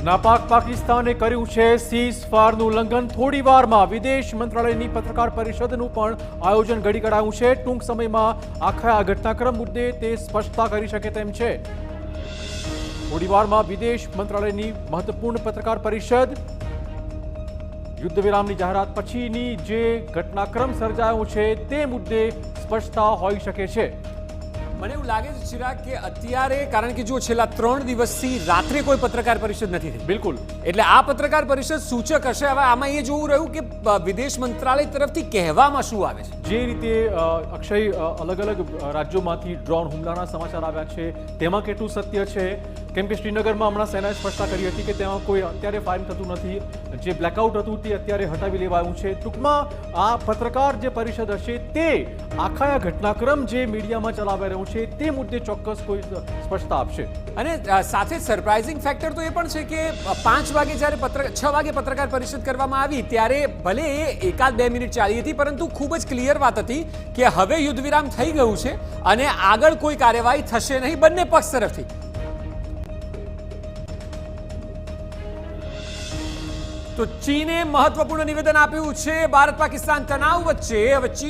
નાપાક પાકિસ્તાને કર્યું છે સીઝ ફાયરનું ઉલ્લંઘન। થોડી વારમાં વિદેશ મંત્રાલયની પત્રકાર પરિષદનું પણ આયોજન ઘડી કરાયું છે। ટૂંક સમયમાં આખા આ ઘટનાક્રમ મુદ્દે તે સ્પષ્ટતા કરી શકે તેમ છે। થોડી વારમાં વિદેશ મંત્રાલયની મહત્વપૂર્ણ પત્રકાર પરિષદ, યુદ્ધ વિરામની જાહેરાત પછીની જે ઘટનાક્રમ સર્જાયો છે તે મુદ્દે સ્પષ્ટતા હોઈ શકે છે। મને એવું લાગે છે ચિરાગ કે અત્યારે કારણ કે જો છેલ્લા 3 દિવસથી રાત્રે કોઈ પત્રકાર પરિષદ નથી થઈ, બિલકુલ, એટલે આ પત્રકાર પરિષદ સૂચક હશે। હવે આમાં એ જોવું રહ્યું કે વિદેશ મંત્રાલય તરફથી કહેવામાં શું આવે છે। જે રીતે અક્ષય અલગ અલગ રાજ્યોમાંથી ડ્રોન હુમલાના સમાચાર આવ્યા છે તેમાં કેટલું સત્ય છે? કેમ કે શ્રીનગરમાં હમણાં સેનાએ સ્પષ્ટતા કરી હતી કે તેમાં કોઈ અત્યારે ફાયરિંગ થતું નથી, જે બ્લેકઆઉટ હતું તે અત્યારે હટાવી લેવાયું છે। ટૂંકમાં આ પત્રકાર જે પરિષદ હશે તે આખા આ ઘટનાક્રમ જે મીડિયામાં ચલાવાઈ રહ્યું છે તે મુદ્દે ચોક્કસ કોઈ સ્પષ્ટતા આપશે। અને સાથે સરપ્રાઇઝિંગ ફેક્ટર તો એ પણ છે કે 5 વાગે જ્યારે 6 વાગે પત્રકાર પરિષદ કરવામાં આવી ત્યારે ભલે એ 1-2 મિનિટ ચાલી હતી, પરંતુ ખૂબ જ ક્લિયર વાત હતી કે હવે યુદ્ધ વિરામ થઈ ગયું છે અને આગળ કોઈ કાર્યવાહી થશે નહીં બંને પક્ષ તરફથી। તો ચીને મહત્વપૂર્ણ નિવેદન આપ્યું છે। ભારત પાકિસ્તાન તણાવ વચ્ચે હવે ચીન